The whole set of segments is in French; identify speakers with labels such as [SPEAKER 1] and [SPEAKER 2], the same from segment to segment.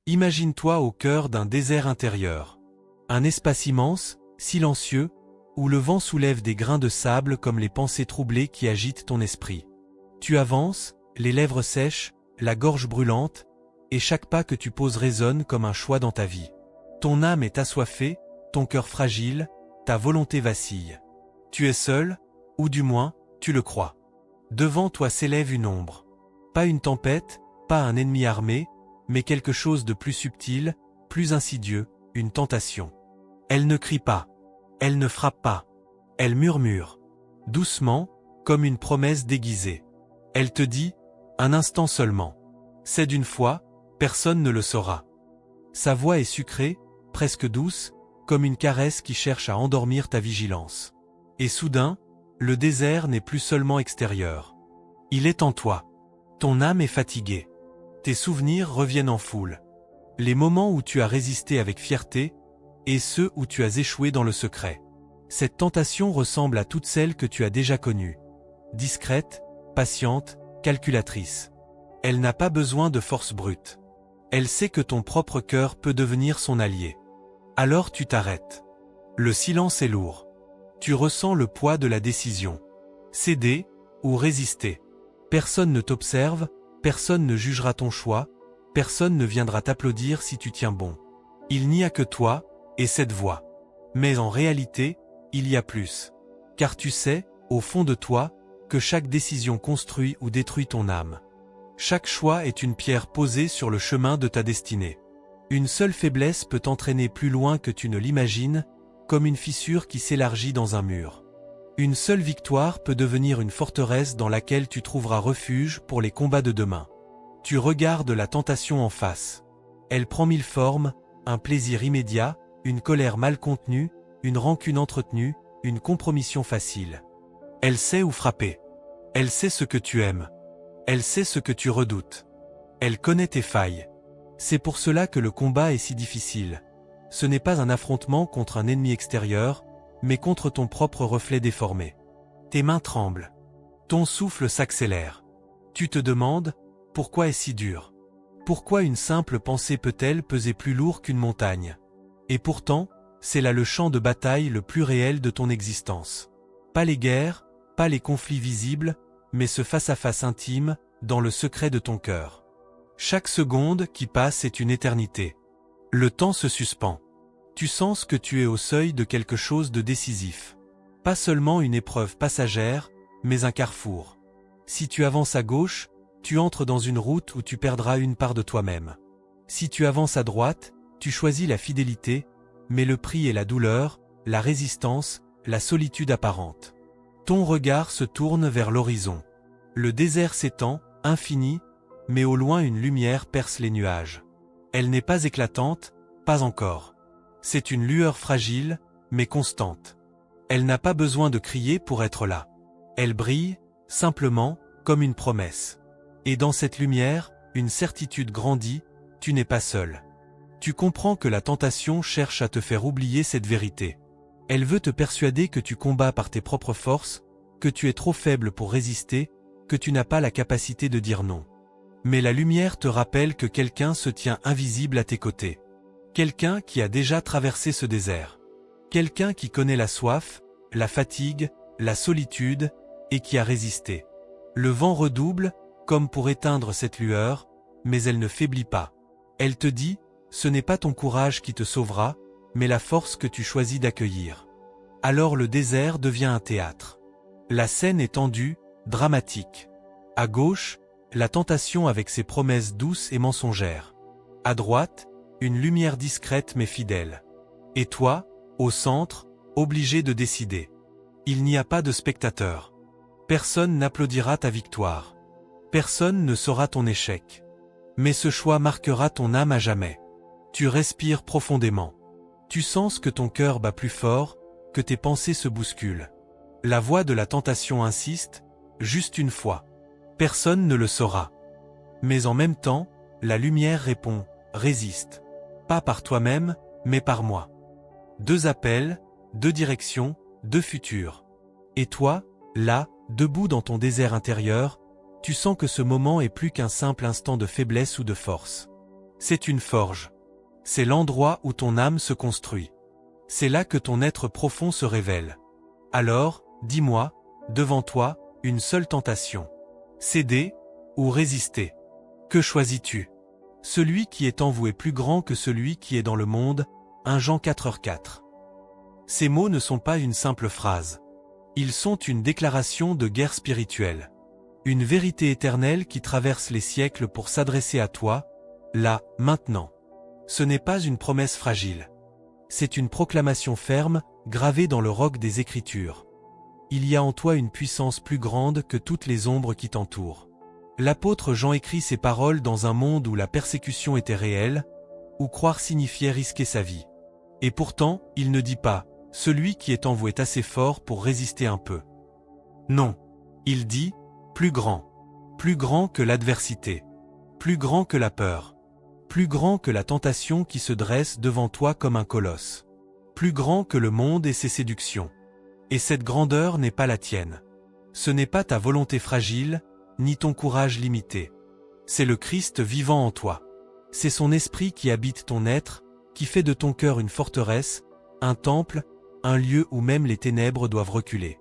[SPEAKER 1] Imagine-toi au cœur d'un désert intérieur. Un espace immense, silencieux, où le vent soulève des grains de sable comme les pensées troublées qui agitent ton esprit. Tu avances, les lèvres sèches, la gorge brûlante, et chaque pas que tu poses résonne comme un choix dans ta vie. Ton âme est assoiffée, ton cœur fragile, ta volonté vacille. Tu es seul, ou du moins, tu le crois. Devant toi s'élève une ombre. Pas une tempête, pas un ennemi armé, mais quelque chose de plus subtil, plus insidieux, une tentation. Elle ne crie pas. Elle ne frappe pas. Elle murmure. Doucement, comme une promesse déguisée. Elle te dit, un instant seulement. C'est d'une fois, personne ne le saura. Sa voix est sucrée, presque douce, comme une caresse qui cherche à endormir ta vigilance. Et soudain, le désert n'est plus seulement extérieur. Il est en toi. Ton âme est fatiguée. Tes souvenirs reviennent en foule. Les moments où tu as résisté avec fierté, et ceux où tu as échoué dans le secret. Cette tentation ressemble à toutes celles que tu as déjà connues. Discrète, patiente, calculatrice. Elle n'a pas besoin de force brute. Elle sait que ton propre cœur peut devenir son allié. Alors tu t'arrêtes. Le silence est lourd. Tu ressens le poids de la décision. Céder ou résister. Personne ne t'observe, personne ne jugera ton choix, personne ne viendra t'applaudir si tu tiens bon. Il n'y a que toi, et cette voix. Mais en réalité, il y a plus. Car tu sais, au fond de toi, que chaque décision construit ou détruit ton âme. Chaque choix est une pierre posée sur le chemin de ta destinée. Une seule faiblesse peut t'entraîner plus loin que tu ne l'imagines, comme une fissure qui s'élargit dans un mur. Une seule victoire peut devenir une forteresse dans laquelle tu trouveras refuge pour les combats de demain. Tu regardes la tentation en face. Elle prend mille formes, un plaisir immédiat, une colère mal contenue, une rancune entretenue, une compromission facile. Elle sait où frapper. Elle sait ce que tu aimes. Elle sait ce que tu redoutes. Elle connaît tes failles. C'est pour cela que le combat est si difficile. Ce n'est pas un affrontement contre un ennemi extérieur, mais contre ton propre reflet déformé. Tes mains tremblent. Ton souffle s'accélère. Tu te demandes, pourquoi est-ce si dur? Pourquoi une simple pensée peut-elle peser plus lourd qu'une montagne? Et pourtant, c'est là le champ de bataille le plus réel de ton existence. Pas les guerres, pas les conflits visibles, mais ce face-à-face intime, dans le secret de ton cœur. Chaque seconde qui passe est une éternité. Le temps se suspend. Tu sens que tu es au seuil de quelque chose de décisif. Pas seulement une épreuve passagère, mais un carrefour. Si tu avances à gauche, tu entres dans une route où tu perdras une part de toi-même. Si tu avances à droite, tu choisis la fidélité, mais le prix est la douleur, la résistance, la solitude apparente. Ton regard se tourne vers l'horizon. Le désert s'étend, infini, mais au loin une lumière perce les nuages. Elle n'est pas éclatante, pas encore. C'est une lueur fragile, mais constante. Elle n'a pas besoin de crier pour être là. Elle brille, simplement, comme une promesse. Et dans cette lumière, une certitude grandit, tu n'es pas seul. Tu comprends que la tentation cherche à te faire oublier cette vérité. Elle veut te persuader que tu combats par tes propres forces, que tu es trop faible pour résister, que tu n'as pas la capacité de dire non. Mais la lumière te rappelle que quelqu'un se tient invisible à tes côtés. Quelqu'un qui a déjà traversé ce désert. Quelqu'un qui connaît la soif, la fatigue, la solitude, et qui a résisté. Le vent redouble, comme pour éteindre cette lueur, mais elle ne faiblit pas. Elle te dit, ce n'est pas ton courage qui te sauvera, mais la force que tu choisis d'accueillir. Alors le désert devient un théâtre. La scène est tendue, dramatique. À gauche, la tentation avec ses promesses douces et mensongères. À droite, une lumière discrète mais fidèle. Et toi, au centre, obligé de décider. Il n'y a pas de spectateur. Personne n'applaudira ta victoire. Personne ne saura ton échec. Mais ce choix marquera ton âme à jamais. Tu respires profondément. Tu sens que ton cœur bat plus fort, que tes pensées se bousculent. La voix de la tentation insiste, juste une fois. Personne ne le saura. Mais en même temps, la lumière répond, résiste. Pas par toi-même, mais par moi. 2 appels, 2 directions, 2 futurs. Et toi, là, debout dans ton désert intérieur, tu sens que ce moment est plus qu'un simple instant de faiblesse ou de force. C'est une forge. C'est l'endroit où ton âme se construit. C'est là que ton être profond se révèle. Alors, dis-moi, devant toi, une seule tentation. Céder ou résister? Que choisis-tu? Celui qui est en vous est plus grand que celui qui est dans le monde. 1 Jean 4,4. Ces mots ne sont pas une simple phrase. Ils sont une déclaration de guerre spirituelle. Une vérité éternelle qui traverse les siècles pour s'adresser à toi, là, maintenant. Ce n'est pas une promesse fragile. C'est une proclamation ferme, gravée dans le roc des Écritures. Il y a en toi une puissance plus grande que toutes les ombres qui t'entourent. L'apôtre Jean écrit ces paroles dans un monde où la persécution était réelle, où croire signifiait risquer sa vie. Et pourtant, il ne dit pas « Celui qui est en vous est assez fort pour résister un peu ». Non. Il dit « Plus grand que l'adversité, plus grand que la peur, plus grand que la tentation qui se dresse devant toi comme un colosse, plus grand que le monde et ses séductions. Et cette grandeur n'est pas la tienne. Ce n'est pas ta volonté fragile, ni ton courage limité. C'est le Christ vivant en toi. C'est son esprit qui habite ton être, qui fait de ton cœur une forteresse, un temple, un lieu où même les ténèbres doivent reculer.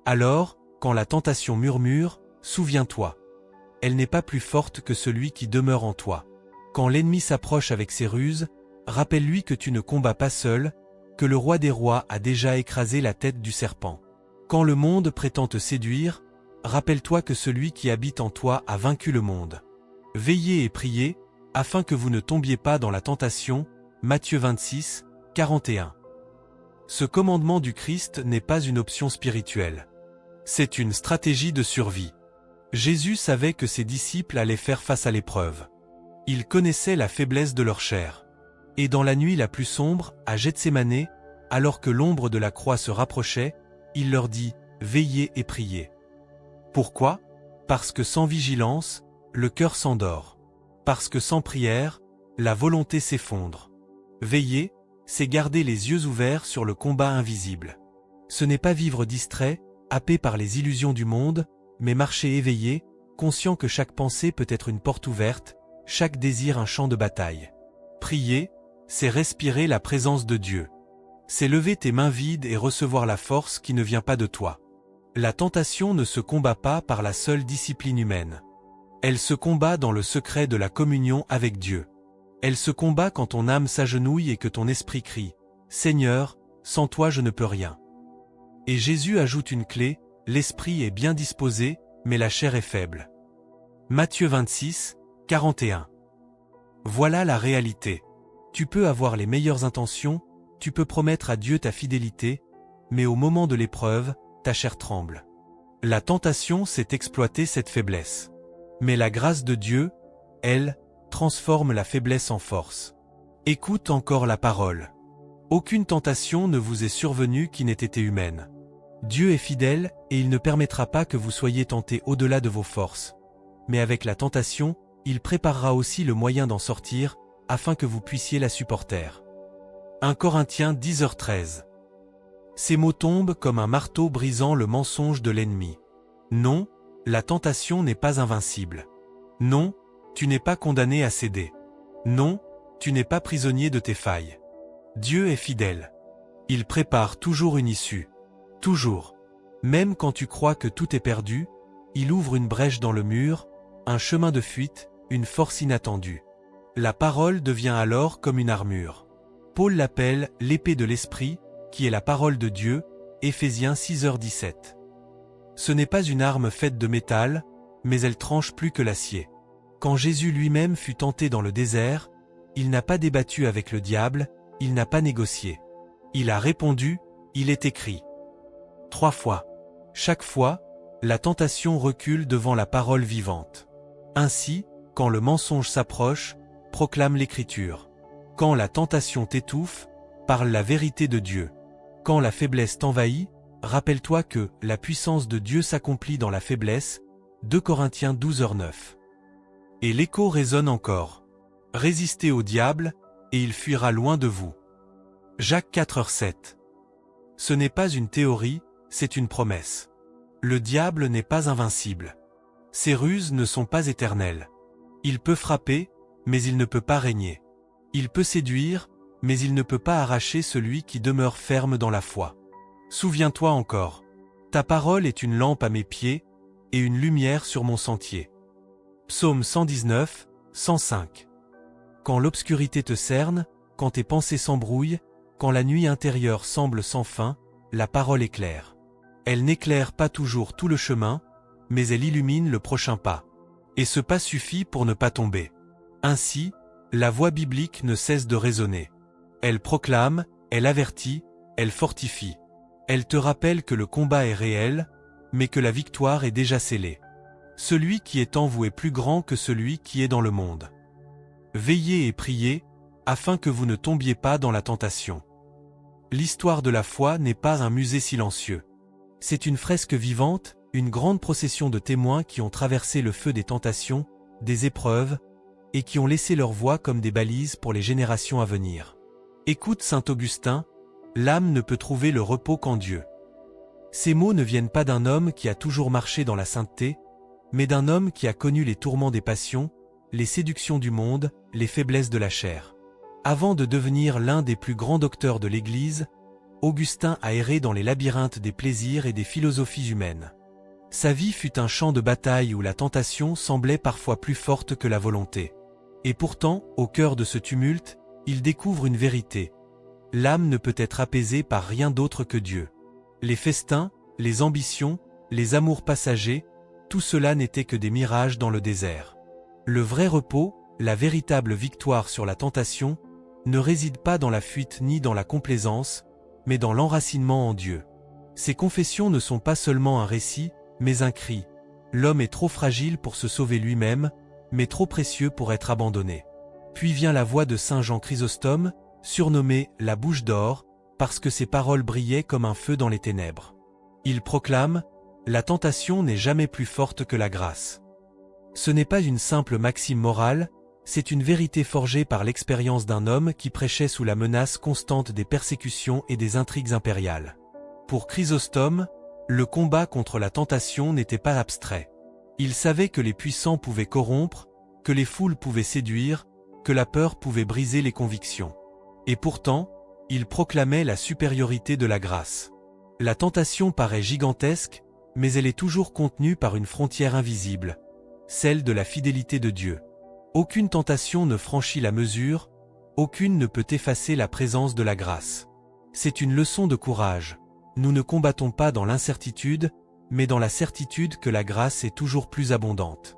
[SPEAKER 1] Alors, quand la tentation murmure, souviens-toi. Elle n'est pas plus forte que celui qui demeure en toi. Quand l'ennemi s'approche avec ses ruses, rappelle-lui que tu ne combats pas seul, que le roi des rois a déjà écrasé la tête du serpent. Quand le monde prétend te séduire, rappelle-toi que celui qui habite en toi a vaincu le monde. Veillez et priez, afin que vous ne tombiez pas dans la tentation. Matthieu 26, 41. Ce commandement du Christ n'est pas une option spirituelle. C'est une stratégie de survie. Jésus savait que ses disciples allaient faire face à l'épreuve. Il connaissait la faiblesse de leur chair. Et dans la nuit la plus sombre, à Gethsémané, alors que l'ombre de la croix se rapprochait, il leur dit « Veillez et priez ». Pourquoi? Parce que sans vigilance, le cœur s'endort. Parce que sans prière, la volonté s'effondre. Veiller, c'est garder les yeux ouverts sur le combat invisible. Ce n'est pas vivre distrait, happé par les illusions du monde, mais marcher éveillé, conscient que chaque pensée peut être une porte ouverte, chaque désir un champ de bataille. Prier, c'est respirer la présence de Dieu. C'est lever tes mains vides et recevoir la force qui ne vient pas de toi. La tentation ne se combat pas par la seule discipline humaine. Elle se combat dans le secret de la communion avec Dieu. Elle se combat quand ton âme s'agenouille et que ton esprit crie « Seigneur, sans toi je ne peux rien ». Et Jésus ajoute une clé, l'esprit est bien disposé, mais la chair est faible. Matthieu 26, 41. Voilà la réalité. Tu peux avoir les meilleures intentions, tu peux promettre à Dieu ta fidélité, mais au moment de l'épreuve, ta chair tremble. La tentation, c'est exploiter cette faiblesse. Mais la grâce de Dieu, elle, transforme la faiblesse en force. Écoute encore la parole. Aucune tentation ne vous est survenue qui n'ait été humaine. Dieu est fidèle et il ne permettra pas que vous soyez tentés au-delà de vos forces. Mais avec la tentation, il préparera aussi le moyen d'en sortir, afin que vous puissiez la supporter. 1 Corinthiens 10h13. Ces mots tombent comme un marteau brisant le mensonge de l'ennemi. Non, la tentation n'est pas invincible. Non, tu n'es pas condamné à céder. Non, tu n'es pas prisonnier de tes failles. Dieu est fidèle. Il prépare toujours une issue. Toujours. Même quand tu crois que tout est perdu, il ouvre une brèche dans le mur, un chemin de fuite, une force inattendue. La parole devient alors comme une armure. Paul l'appelle l'épée de l'esprit, qui est la parole de Dieu, Éphésiens 6h17. Ce n'est pas une arme faite de métal, mais elle tranche plus que l'acier. Quand Jésus lui-même fut tenté dans le désert, il n'a pas débattu avec le diable, il n'a pas négocié. Il a répondu, il est écrit. 3 fois. Chaque fois, la tentation recule devant la parole vivante. Ainsi, quand le mensonge s'approche, proclame l'Écriture. Quand la tentation t'étouffe, parle la vérité de Dieu. Quand la faiblesse t'envahit, rappelle-toi que la puissance de Dieu s'accomplit dans la faiblesse. 2 Corinthiens 12h9. Et l'écho résonne encore. Résistez au diable, et il fuira loin de vous. Jacques 4h7. Ce n'est pas une théorie, c'est une promesse. Le diable n'est pas invincible. Ses ruses ne sont pas éternelles. Il peut frapper, mais il ne peut pas régner. Il peut séduire, mais il ne peut pas arracher celui qui demeure ferme dans la foi. Souviens-toi encore. Ta parole est une lampe à mes pieds, et une lumière sur mon sentier. Psaume 119, 105. Quand l'obscurité te cerne, quand tes pensées s'embrouillent, quand la nuit intérieure semble sans fin, la parole est claire. Elle n'éclaire pas toujours tout le chemin, mais elle illumine le prochain pas. Et ce pas suffit pour ne pas tomber. Ainsi, la voix biblique ne cesse de résonner. Elle proclame, elle avertit, elle fortifie. Elle te rappelle que le combat est réel, mais que la victoire est déjà scellée. Celui qui est en vous est plus grand que celui qui est dans le monde. Veillez et priez, afin que vous ne tombiez pas dans la tentation. L'histoire de la foi n'est pas un musée silencieux. C'est une fresque vivante, une grande procession de témoins qui ont traversé le feu des tentations, des épreuves, et qui ont laissé leur voix comme des balises pour les générations à venir. Écoute saint Augustin, l'âme ne peut trouver le repos qu'en Dieu. Ces mots ne viennent pas d'un homme qui a toujours marché dans la sainteté, mais d'un homme qui a connu les tourments des passions, les séductions du monde, les faiblesses de la chair. Avant de devenir l'un des plus grands docteurs de l'Église, Augustin a erré dans les labyrinthes des plaisirs et des philosophies humaines. Sa vie fut un champ de bataille où la tentation semblait parfois plus forte que la volonté. Et pourtant, au cœur de ce tumulte, il découvre une vérité. L'âme ne peut être apaisée par rien d'autre que Dieu. Les festins, les ambitions, les amours passagers, tout cela n'était que des mirages dans le désert. Le vrai repos, la véritable victoire sur la tentation, ne réside pas dans la fuite ni dans la complaisance, mais dans l'enracinement en Dieu. Ces confessions ne sont pas seulement un récit, mais un cri. L'homme est trop fragile pour se sauver lui-même, mais trop précieux pour être abandonné. Puis vient la voix de saint Jean Chrysostome, surnommé la bouche d'or, parce que ses paroles brillaient comme un feu dans les ténèbres. Il proclame « La tentation n'est jamais plus forte que la grâce ». Ce n'est pas une simple maxime morale, c'est une vérité forgée par l'expérience d'un homme qui prêchait sous la menace constante des persécutions et des intrigues impériales. Pour Chrysostome, le combat contre la tentation n'était pas abstrait. Il savait que les puissants pouvaient corrompre, que les foules pouvaient séduire, que la peur pouvait briser les convictions. Et pourtant, il proclamait la supériorité de la grâce. La tentation paraît gigantesque, mais elle est toujours contenue par une frontière invisible, celle de la fidélité de Dieu. Aucune tentation ne franchit la mesure, aucune ne peut effacer la présence de la grâce. C'est une leçon de courage. Nous ne combattons pas dans l'incertitude, mais dans la certitude que la grâce est toujours plus abondante.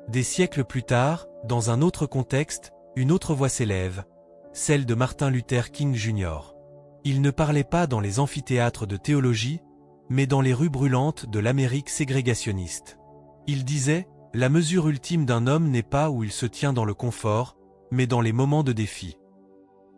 [SPEAKER 1] Des siècles plus tard, dans un autre contexte, une autre voix s'élève, celle de Martin Luther King Jr. Il ne parlait pas dans les amphithéâtres de théologie, mais dans les rues brûlantes de l'Amérique ségrégationniste. Il disait « La mesure ultime d'un homme n'est pas où il se tient dans le confort, mais dans les moments de défi. »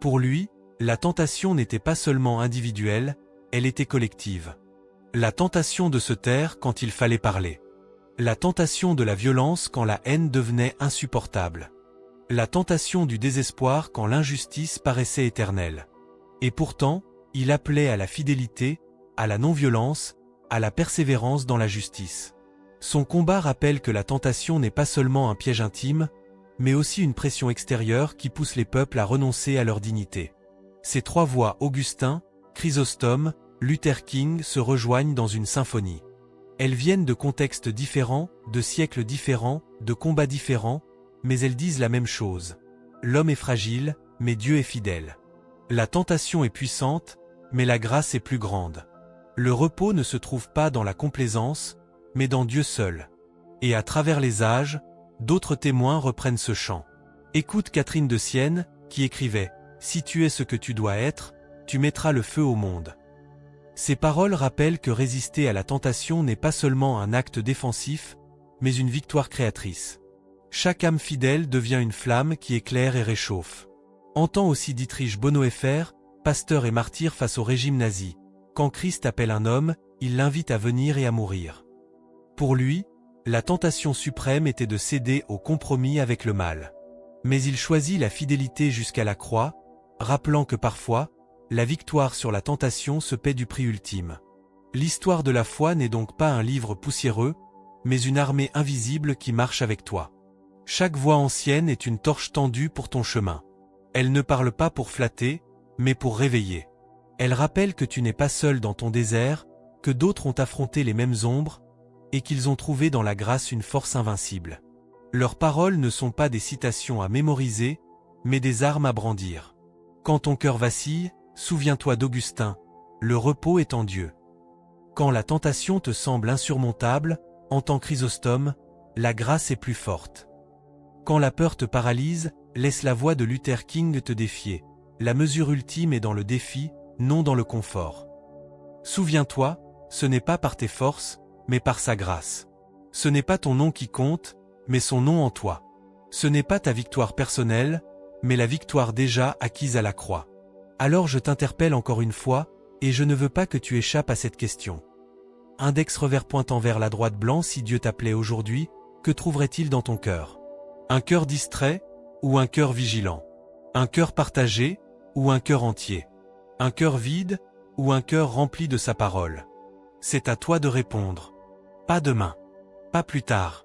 [SPEAKER 1] Pour lui, la tentation n'était pas seulement individuelle, elle était collective. La tentation de se taire quand il fallait parler. La tentation de la violence quand la haine devenait insupportable. La tentation du désespoir quand l'injustice paraissait éternelle. Et pourtant, il appelait à la fidélité, à la non-violence, à la persévérance dans la justice. Son combat rappelle que la tentation n'est pas seulement un piège intime, mais aussi une pression extérieure qui pousse les peuples à renoncer à leur dignité. Ces trois voix, Augustin, Chrysostome, Luther King, se rejoignent dans une symphonie. Elles viennent de contextes différents, de siècles différents, de combats différents, mais elles disent la même chose. L'homme est fragile, mais Dieu est fidèle. La tentation est puissante, mais la grâce est plus grande. Le repos ne se trouve pas dans la complaisance, mais dans Dieu seul. Et à travers les âges, d'autres témoins reprennent ce chant. Écoute Catherine de Sienne, qui écrivait « Si tu es ce que tu dois être, tu mettras le feu au monde ». Ces paroles rappellent que résister à la tentation n'est pas seulement un acte défensif, mais une victoire créatrice. Chaque âme fidèle devient une flamme qui éclaire et réchauffe. Entends aussi Dietrich Bonhoeffer, pasteur et martyr face au régime nazi. Quand Christ appelle un homme, il l'invite à venir et à mourir. Pour lui, la tentation suprême était de céder au compromis avec le mal. Mais il choisit la fidélité jusqu'à la croix, rappelant que parfois, la victoire sur la tentation se paie du prix ultime. L'histoire de la foi n'est donc pas un livre poussiéreux, mais une armée invisible qui marche avec toi. Chaque voix ancienne est une torche tendue pour ton chemin. Elle ne parle pas pour flatter, mais pour réveiller. Elle rappelle que tu n'es pas seul dans ton désert, que d'autres ont affronté les mêmes ombres, et qu'ils ont trouvé dans la grâce une force invincible. Leurs paroles ne sont pas des citations à mémoriser, mais des armes à brandir. Quand ton cœur vacille, souviens-toi d'Augustin, le repos est en Dieu. Quand la tentation te semble insurmontable, entends Chrysostome, la grâce est plus forte. Quand la peur te paralyse, laisse la voix de Luther King te défier. La mesure ultime est dans le défi, non dans le confort. Souviens-toi, ce n'est pas par tes forces, mais par sa grâce. Ce n'est pas ton nom qui compte, mais son nom en toi. Ce n'est pas ta victoire personnelle, mais la victoire déjà acquise à la croix. Alors je t'interpelle encore une fois, et je ne veux pas que tu échappes à cette question. Index revers pointant vers la droite blanc. Si Dieu t'appelait aujourd'hui, que trouverait-il dans ton cœur? Un cœur distrait, ou un cœur vigilant? Un cœur partagé, ou un cœur entier? Un cœur vide, ou un cœur rempli de sa parole? C'est à toi de répondre. Pas demain. Pas plus tard.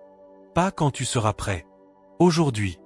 [SPEAKER 1] Pas quand tu seras prêt. Aujourd'hui.